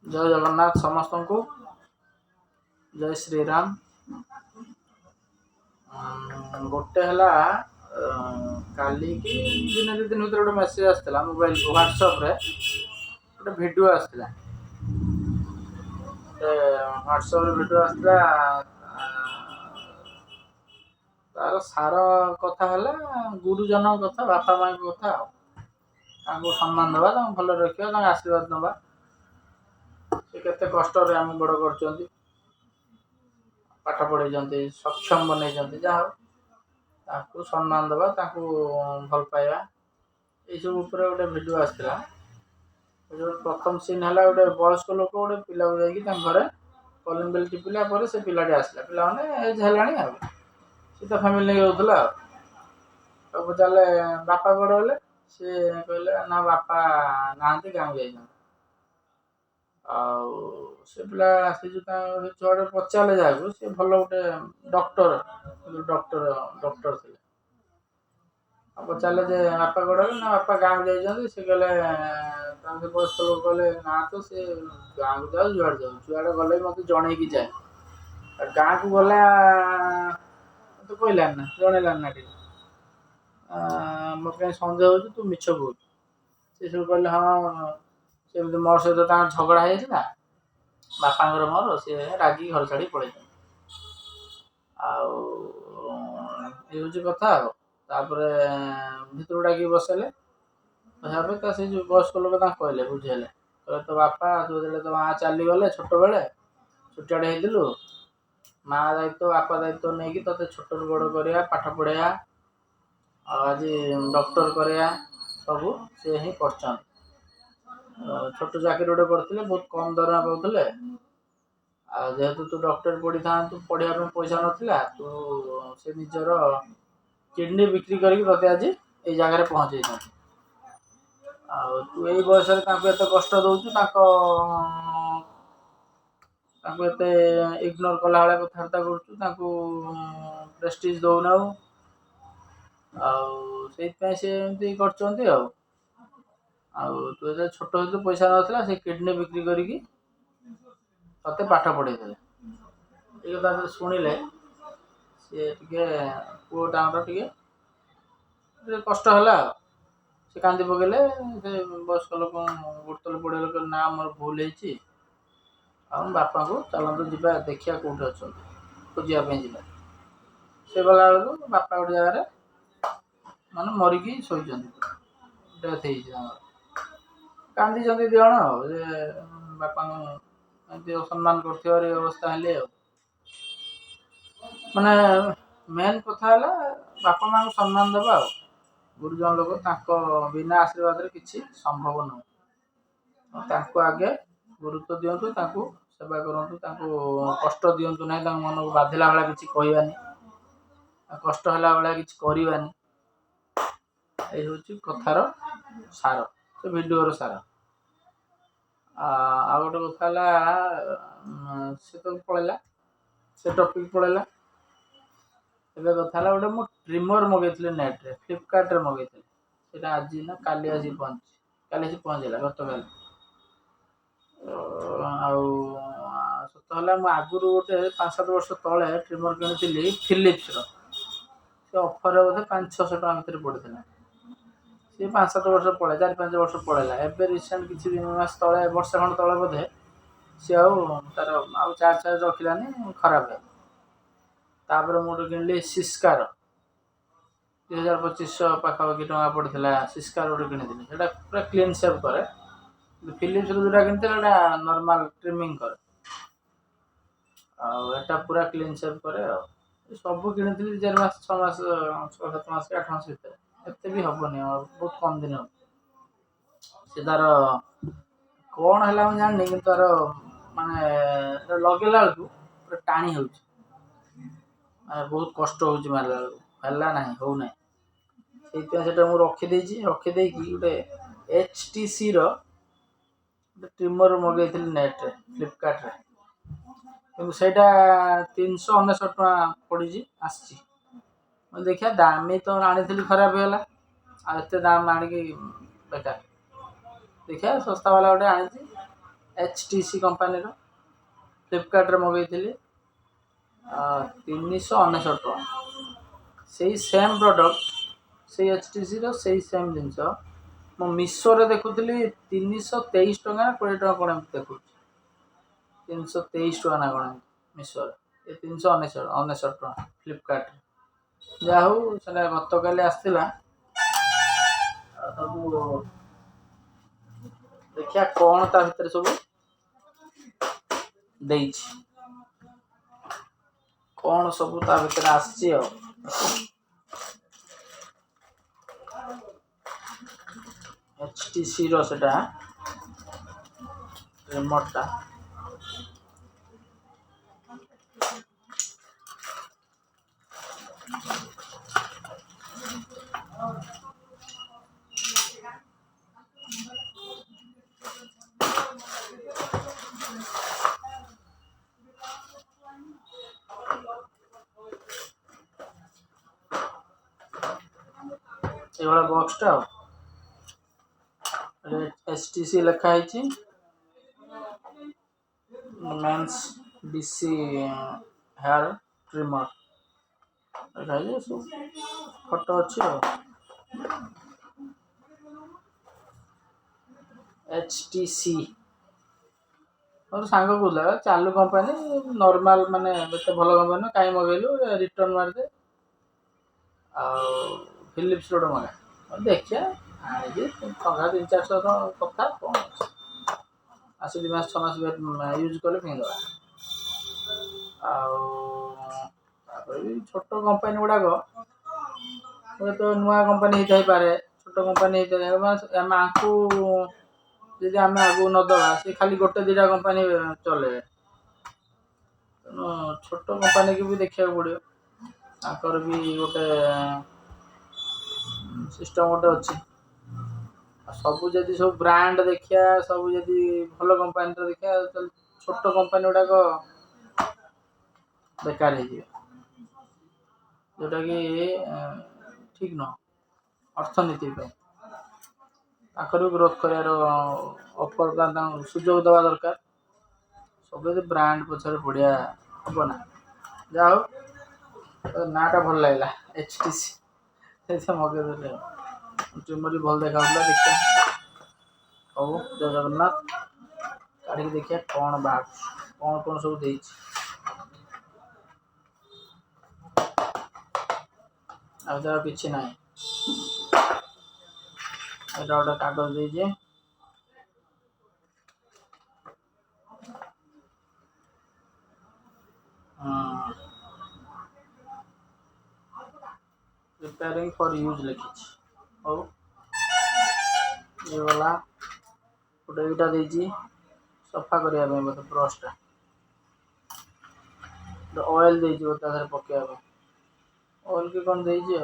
जय जगन्नाथ समस्त को। जय श्रीराम। गोटे है काली की दिन दु दिन भर गोटे मेसेज आसाला मोबाइल को व्हाट्सएप रे गोटे वीडियो आसाला व्हाट्सएप रे वीडियो आसाला तार सार कथा है गुरुजन कथा बापा माँ कथा सम्मान दबा भल रखा आशीर्वाद नवा से केते कष्ट आम बड़ कर पाठ पढ़े सक्षम बनई जहाँ ताकू सम्मान दबा ताकू भल पाइबा ये सब गोटे वीडियो आसाला प्रथम सीन है गोटे वयस्क लोक गोटे पिला को जाकि घरे कलिंग बेल टिपिला से पिलाटी आसला पिला मैंने एज है सी तो फैमिली नहीं रोला तो पचारे बापा बड़ हेले सी कहले ना बापा नहांती गाँव जाइए से पिला से जो छुआ पचारे जहाँ सी भल गोटे डॉक्टर डॉक्टर डॉक्टर थे पचारे जे बापा कौन ना बापा गाँव जाइए सी कहले वयस्क लोग कहले ना तो सी गाँव को जाओ जुआड़ जाओ जुआड़े गले मत जन की जाए गाँ को गला तो कहलान ना जनइलान ना मत कहीं सन्देह हो तू मिछ कह सी सब कहले हाँ सेमती मोर सहित झगड़ा होता बापा मोर सी रागी घर छाड़ी पड़े ये कथा तापर भर डाक बसले बसा से जो वयस्क लोग कहले बुझेले कहले तो बापा तू जो तो माँ चलीगले छोट बेले छुटियाटे होइलु माँ दायित्व बापा दायित्व नहीं कि ते छोट बड़ करा पाठ पढ़ाया आज डॉक्टर करा सब सी ही कर छोट चाकरी गोटे करते बहुत कम दरमा पाते जेहेतु तू डॉक्टर पढ़ी था पढ़ाई पैसा नाला तू से निजर किडनी बिक्री करके आज ये जगार पहुँचे तू यही बयस एत कष्ट दौचु इग्नोर कला भाया कथबार्ता करूँ प्रेस्टिज दौना से कर तू जो छोट हो पैसा नाला से किडनी बिक्री करके पाठ पढ़े ये कथा शुणिले सी पुआ टे कष्ट है से कांदी पकेले से वयस्क लोक गोटे पड़े लोग ना मोर भूल हो बापा को चलते जा देखा कौटे अच्छा खोजापी जा से गला बेलू बापा गोटे जगार मान मरिकी शोचन डेथ हो कांदी दिज बापा सम्मान कर अवस्था हेले माने मेन कथा है बापा माँ को सम्मान दबा गुरुजन लोग बिना आशीर्वाद रे किसी संभव नुह आगे गुरुत्व दिंतु सेवा करूँ कष्ट दिंतु ना मन को बाधिला भाया किसी कहवानी कष्ट है भाया कि करवानी ये हूँ कथार सार से वीडियोर सार आ गोटे कथा से तो पलैला से टॉपिक पलैला एबे कथा गोटे मु ट्रिमर मगेली नेट रे फ्लिपकार्ट रे मगेली आज ना काली आसी पहुँचला गत काल सत है आगुरी गोटे 5-7 वर्ष तले ट्रिमर किनी फिलिप्स से ऑफर बोधे 500-600 टका भर पड़ता सी 5-7 वर्ष पड़े 4-5 वर्ष पड़ेगा एवं रिसेंट किसी दिन मास तले वर्षे खंड तले बोधे सी तार आउ चार्ज रखलानी खराब है तापर मुझे किनली सिस्कार 2500 पाखापाखि टका पड़ता सिस्कार गोटे किनी से पूरा क्लीन सेव करे फिलिप्स जोटा किनते नॉर्मल ट्रिमिंग करे आटा पूरा क्लीन सेव करे सब किनी 4 मास 6 मास 6-7 मास 8 मास भर एत भी हेनी बहुत कम दिन से तार कौन है जानी कि तार माने लगेला बेलू पूरा टाणी हो बहुत कष्ट हो मारला बेलू ना हो ना से रखीदे रखीदे गोटे HTC ट्रिमर मगेली नेट रे फ्लिपकार्ट रे कि सहीटा 399 टका पड़ी आसी देखिए दामी तो आनी खराब होगा आते दाम आणिकी बेकार देखिए सस्ता वाला गोटे आनी HTC कंपानी फ्लिपकार्ट रे मगैली 399 टଙ୍କା से सेम प्रोडक्ट से HTC से सेम जिनस मो मिशो रे देखुली 323 टଙ୍କା 20 टଙ୍କା कौन देखुँ 323 टଙ୍କା ना कौन मिशो ये 399 टଙ୍କା फ्लिपकार्ट जा हूँ से गत काली आसला सब देखिया कौन ता भीतर सब देइछि कौन सब ता भीतर आछि HTC रो सेटा रिमोट टा ये बॉक्स टा HTC लिखा है मेंस DC हेयर ट्रिमर लिखा सब फोटो अच्छी HTC और सांग कहला चालू कंपानी नॉर्मल माने एते भल कंपानी काई मगैलु रिटर्न मार दे आ फिलिप्स रोड मगा देखिया आजे टका 300-400 कथा कौन आसी 2 मास 6 मास यूज कले फिंग छोट कंपानी गुड़ाक तो नुआ कंपानी हो पारे छोट कंपानी को जदि आम आगू नदबा सी खाली गोटे 2टा कंपानी चले छोट कंपानी की भी देखा पड़ो ताकर भी गोटे सिस्टम गोटे अच्छी सब जदि सब ब्रांड देखिया सब जदि भल कंपानी देखिया छोट कंपानी गुड़ाक बेकार जोटा कि ठीक न अर्थनीति ग्रोथ कर ऑफर सुजोग दवा दरकार सब ब्रांड पछरे बढ़िया हम ना जाओ नाटा भल लगे HTC मगे ट्रिमर भल देखा देखिए हूँ जय जगन्नाथ काढ़ी देखिए कौन बाहर कौन कौन सब दे किसी ना गोटे कागज दे प्रिपेयरिंग फॉर यूज लिखी हूँ ये वाला गोटे यहाँ देजी सफा करने मतलब ब्रशटा ऑयल देजी पकड़ा ऑयल की कौन देजी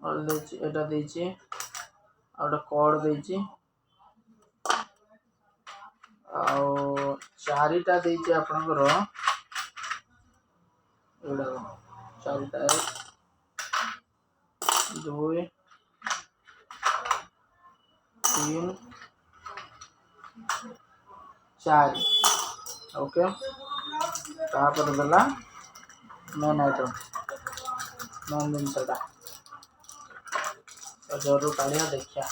ऑयल देजी एटा देजी गोटे कॉर्ड देजी चारिटा देजी आपणकर चारिटा 2 3 4 ओके तापर गला मेन आइटम मेन जिनसा जरूर काढ़िया देखिया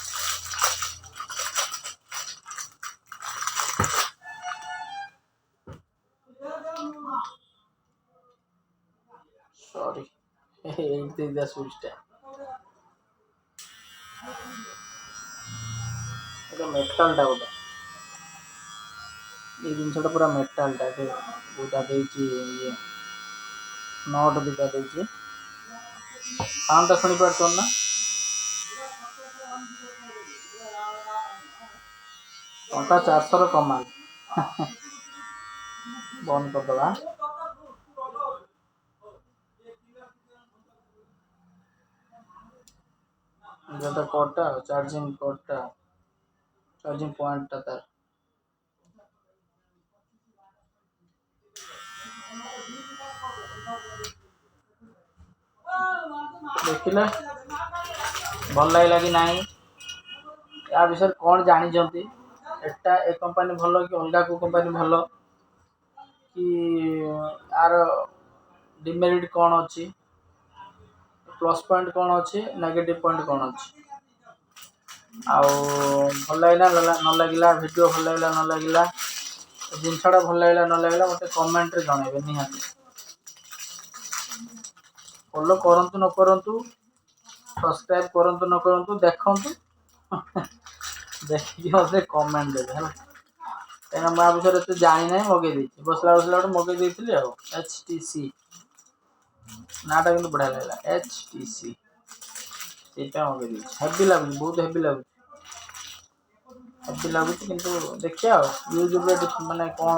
सॉरी स्विचटा मेटालटा गोटे ये जिनसा पूरा मेटालटा दुटा ये नट दुटा साउंड शुणी पार्थ ना टंका 400 कमाल बंद करदे जो कोडटा चार्जिंग कोडटा चार्जिंग पॉइंट तार देखिले भल लगे कि नहीं या विषय कौन जानी एटा ए कंपनी भल कि अलग को कंपनी भल कि यार डिमेरिट कौन अच्छी प्लस पॉइंट कौन अच्छी नेगेटिव पॉइंट कौन अच्छी आउ भल लगे न लगे वीडियो भल लगे न लगे जिनसा भल लगे न लगे मत कमेंट रे जनइबे निहाती फॉलो करंतु न करंतु सब्सक्राइब करंतु न करंतु देखंतु देखिए मत कमेंट देवे है कहीं मैं विषय तो जानी ना मगे बसला बसला गोटे मगे देती HTC नाटा कि बढ़िया लगला HTC मगे हेवी लगुच बहुत हेवी लगुच कि देखिए यूज मानने कौन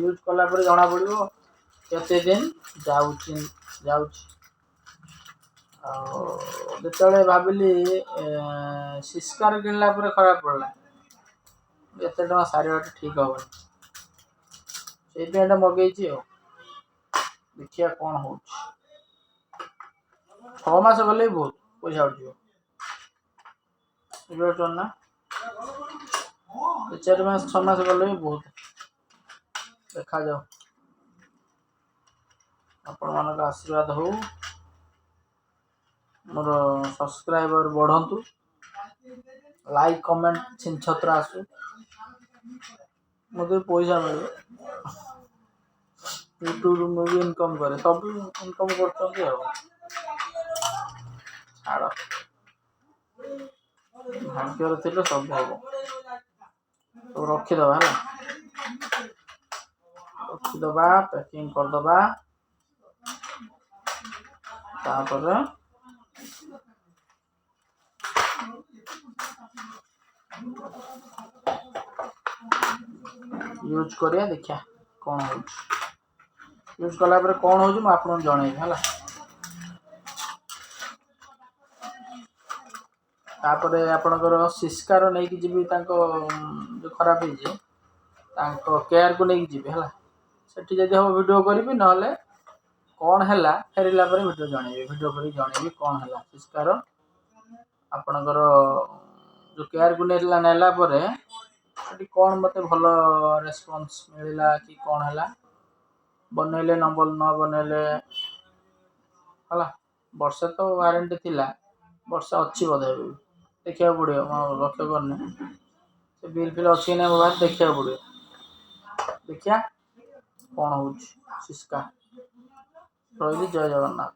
यूज कला जना पड़ो केते दिन जो भाविली सिस्कार किनला खराब पड़ला एत टाँग सारे ठीक हेनी से मगे देखिए कौन हो 6 मास गले बहुत पैसा उठो ना 4 मास 6 मास गले भी बहुत देखा जाओ आपण मान आशीर्वाद हो मोर सब्सक्राइबर बढ़ंतु लाइक कमेंट छिन छत्र आसु मुझे पैसा मिले यूट्यूब में भी इनकम करे सब इनकम करते छाड़ भाग्य थे सब हम तो रखीदबा है रखीदबा पैकिंग करदबा तापर यूज करिया देखिया कौन हो यूज कला कौन हो आपको जनइबी है तापर आपणकर सिस्कार नहीं कि जी जो खराब हो केयर को नहीं जी है सेठी जब हम वीडियो करी ना कौन है फेरला वीडियो जनइबी वीडियो कर जनइबी कौन है सिस्कार आपणकर जो केयर को नेला कौन मत भल रेस्पॉन्स मिलला कि कौन है बनइले न बनइले है वर्षे तो वारंटी थिला वर्षे अच्छी बोधे देखा पड़ो लक्ष्य करने से बिल फिल अच्छी ना मोबाइल देखा पड़ो देखिया कौन हो सिस्का रही जय जगन्नाथ।